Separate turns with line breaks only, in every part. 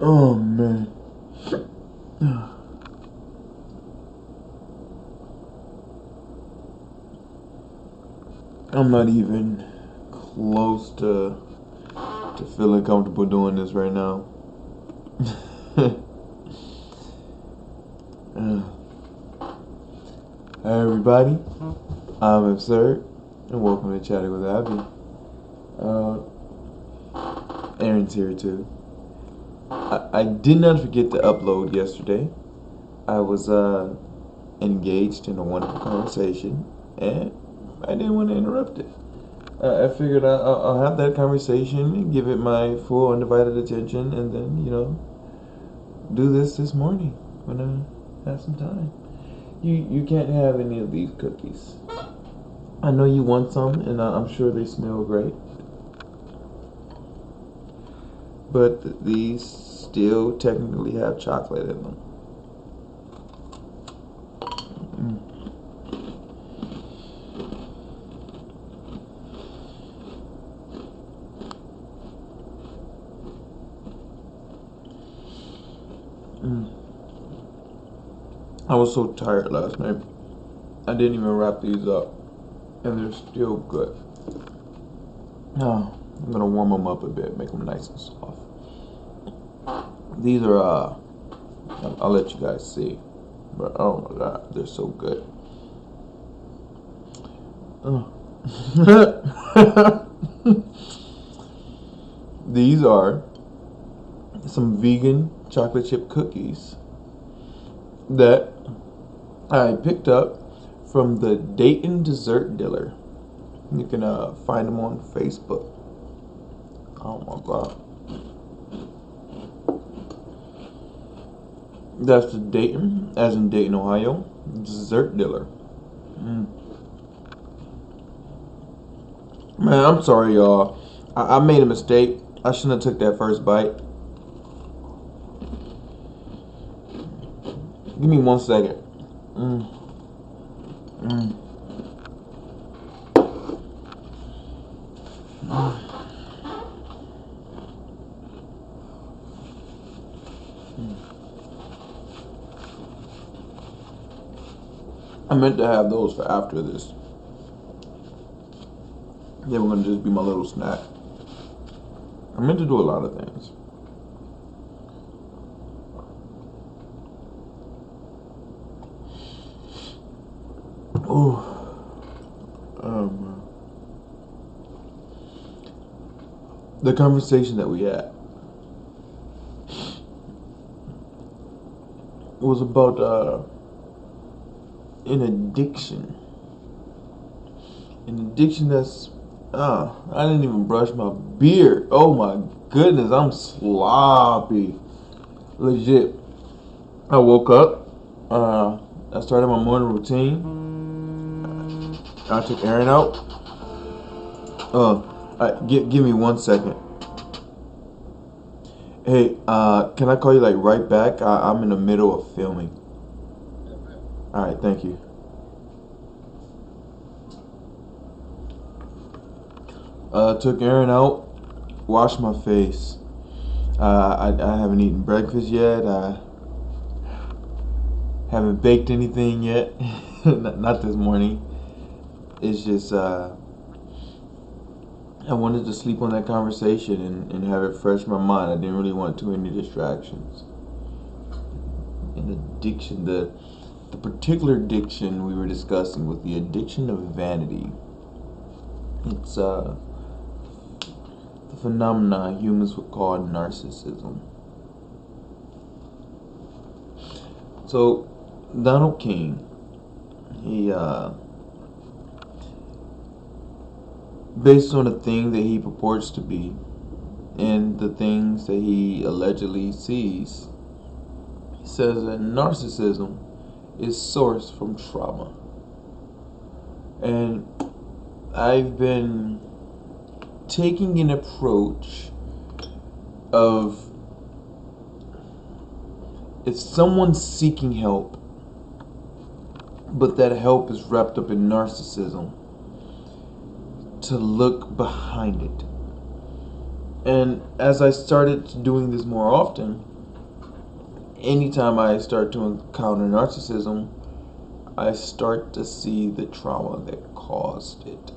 Oh man. I'm not even close to feeling comfortable doing this right now. Hi everybody, I'm Absird, and welcome to Chatting with Abby. Aaron's here too. I did not forget to upload yesterday. I was engaged in a wonderful conversation, and I didn't want to interrupt it. I figured I'll have that conversation and give it my full undivided attention, and then do this morning when I have some time. You can't have any of these cookies. I know you want some, and I'm sure they smell great. But these still technically have chocolate in them. I was so tired last night. I didn't even wrap these up, and they're still good. I'm gonna warm them up a bit, make them nice and soft. These are I'll let you guys see, but oh my god, they're so good. These are some vegan chocolate chip cookies that I picked up from the Dayton Dessert Dealer. You can find them on Facebook. Oh my god. That's the Dayton, as in Dayton, Ohio, Dessert Dealer. Man, I'm sorry, y'all. I made a mistake. I shouldn't have took that first bite. Give me 1 second. I meant to have those for after this. They were gonna just be my little snack. I meant to do a lot of things. The conversation that we had was about an addiction. An addiction that's I didn't even brush my beard. Oh my goodness, I'm sloppy. Legit. I woke up. I started my morning routine. I took Aaron out. Give me 1 second. Hey, can I call you like right back? I'm in the middle of filming. Alright, thank you. Took Aaron out, washed my face. I haven't eaten breakfast yet. I haven't baked anything yet. not this morning. It's just I wanted to sleep on that conversation and have it fresh in my mind. I didn't really want too many distractions. An addiction, the particular addiction we were discussing was the addiction of vanity. It's the phenomena humans would call narcissism. So Donald King, he based on the thing that he purports to be and the things that he allegedly sees, he says that narcissism is sourced from trauma. And I've been taking an approach of, if someone's seeking help, but that help is wrapped up in narcissism, to look behind it And as I started doing this more often, anytime I start to encounter narcissism, I start to see the trauma that caused it.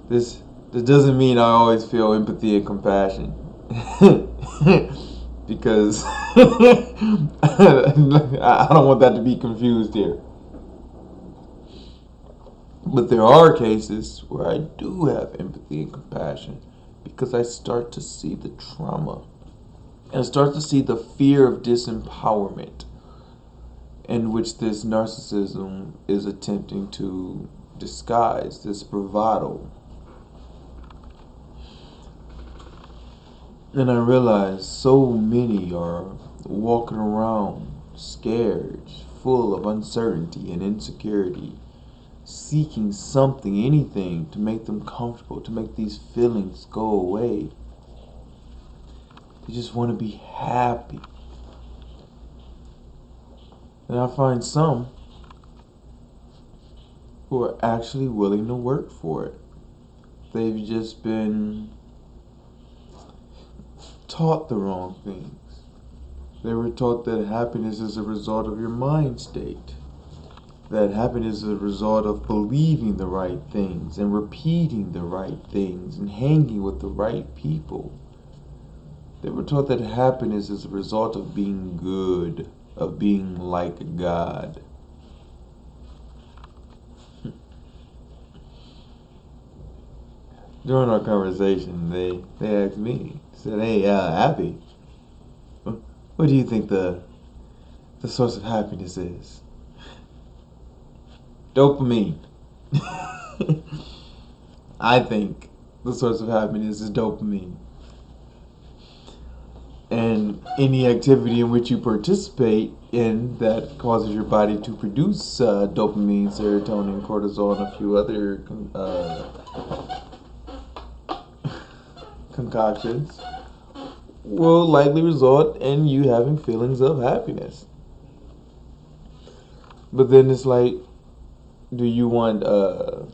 This doesn't mean I always feel empathy and compassion. Because I don't want that to be confused here. But there are cases where I do have empathy and compassion because I start to see the trauma and start to see the fear of disempowerment in which this narcissism is attempting to disguise, this bravado. And I realize so many are walking around scared, full of uncertainty and insecurity, seeking something, anything to make them comfortable, to make these feelings go away. They just want to be happy. And I find some who are actually willing to work for it. They've just been taught the wrong things. They were taught that happiness is a result of your mind state. That happiness is a result of believing the right things and repeating the right things and hanging with the right people. They were taught that happiness is a result of being good, of being like God. During our conversation, they asked me, said, "Hey, Abby, what do you think the source of happiness is?" Dopamine. I think the source of happiness is dopamine. And any activity in which you participate in that causes your body to produce dopamine, serotonin, cortisol, and a few other concoctions will likely result in you having feelings of happiness. But then it's like, do you want a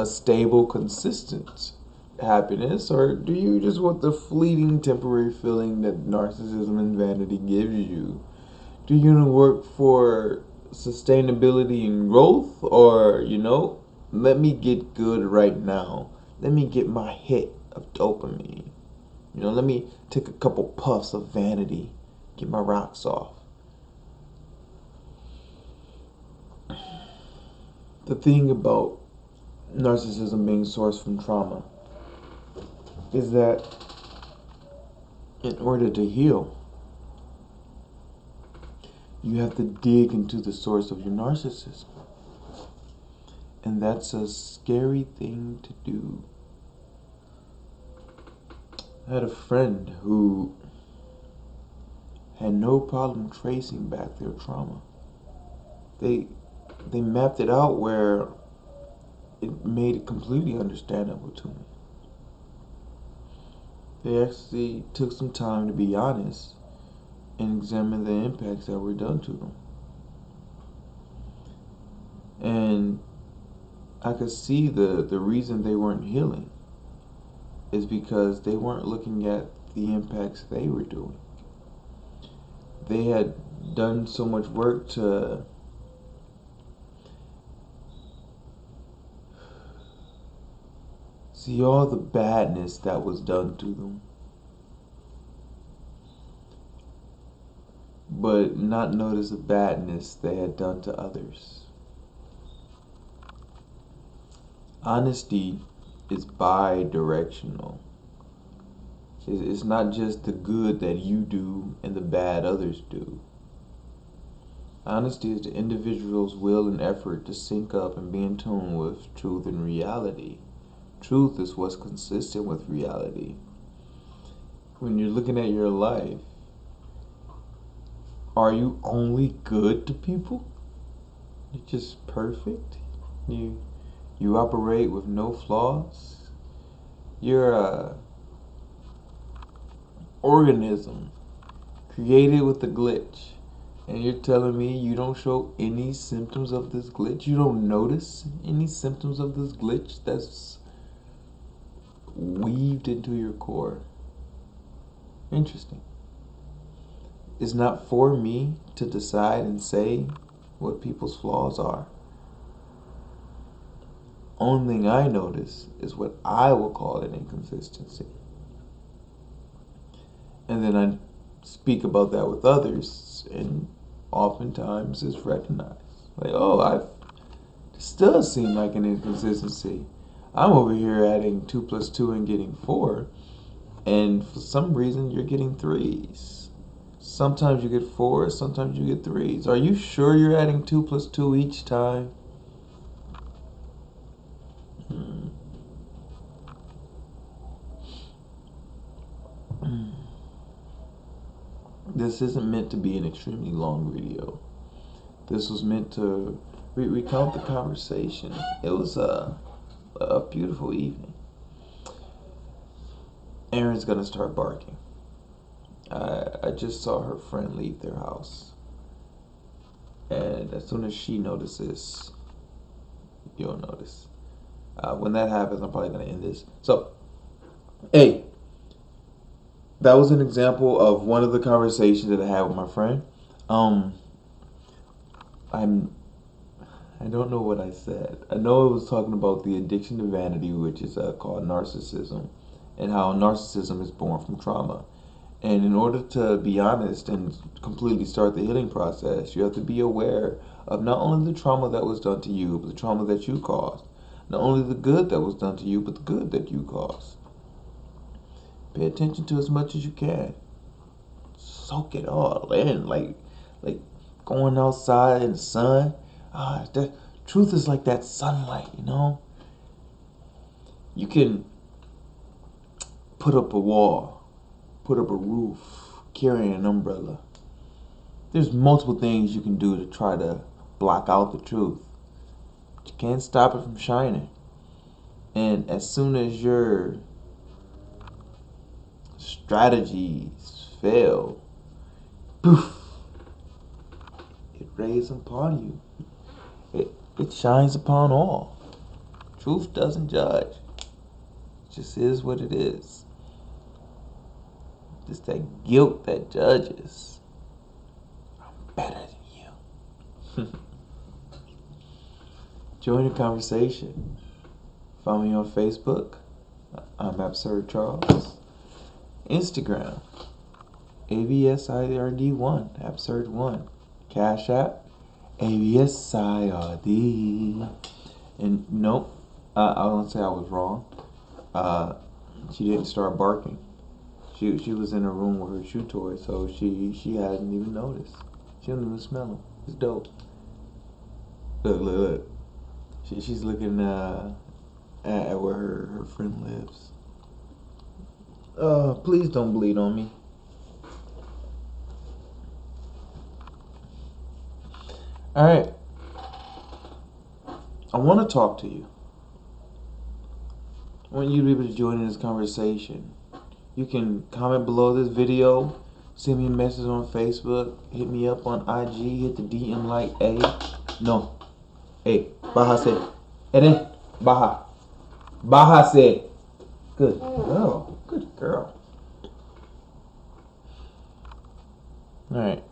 stable, consistent happiness, or do you just want the fleeting, temporary feeling that narcissism and vanity gives you? Do you want to work for sustainability and growth, or, let me get good right now. Let me get my hit of dopamine. Let me take a couple puffs of vanity, get my rocks off. The thing about narcissism being sourced from trauma is that in order to heal, you have to dig into the source of your narcissism. And that's a scary thing to do. I had a friend who had no problem tracing back their trauma. They mapped it out where it made it completely understandable to me. They actually took some time to be honest and examine the impacts that were done to them. And I could see the reason they weren't healing is because they weren't looking at the impacts they were doing. They had done so much work to see all the badness that was done to them, but not notice the badness they had done to others. Honesty is bi-directional. It's not just the good that you do and the bad others do. Honesty is the individual's will and effort to sync up and be in tune with truth and reality. Truth is what's consistent with reality. When you're looking at your life, are you only good to people? You're just perfect? You operate with no flaws? You're a organism created with a glitch, and you're telling me you don't show any symptoms of this glitch? You don't notice any symptoms of this glitch that's weaved into your core. Interesting. It's not for me to decide and say what people's flaws are. Only thing I notice is what I will call an inconsistency. And then I speak about that with others, and oftentimes it's recognized. Like, oh, this does seem like an inconsistency. I'm over here adding 2 plus 2 and getting 4, and for some reason you're getting 3s. Sometimes you get 4s, sometimes you get 3s. Are you sure you're adding 2 plus 2 each time? This isn't meant to be an extremely long video. This was meant to recount the conversation. It was a beautiful evening. Erin's gonna start barking. I just saw her friend leave their house. And as soon as she notices, you'll notice. When that happens, I'm probably gonna end this. So, hey, that was an example of one of the conversations that I had with my friend. I don't know what I said. I know it was talking about the addiction to vanity, which is called narcissism, and how narcissism is born from trauma. And in order to be honest and completely start the healing process, you have to be aware of not only the trauma that was done to you, but the trauma that you caused. Not only the good that was done to you, but the good that you caused. Pay attention to as much as you can. Soak it all in, like going outside in the sun. The truth is like that sunlight, you know. You can put up a wall, put up a roof, carry an umbrella. There's multiple things you can do to try to block out the truth. But you can't stop it from shining. And as soon as your strategies fail, poof, it rays upon you. It shines upon all. Truth doesn't judge. It just is what it is. It's that guilt that judges. I'm better than you. Join the conversation. Follow me on Facebook. I'm Absird Charles. Instagram. ABSIRD1. Absird1. Cashapp. ABSIRD. And nope. I won't say I was wrong. She didn't start barking. She was in a room with her shoe toy, so she hasn't even noticed. She don't even smell them. It's dope. Look. She's looking at where her friend lives. Please don't bleed on me. Alright. I want to talk to you. I want you to be able to join in this conversation. You can comment below this video, send me a message on Facebook, hit me up on IG, hit the DM like no. Hey, Baha said. Eden, Baha. Baha said. Good girl. Good girl. Alright.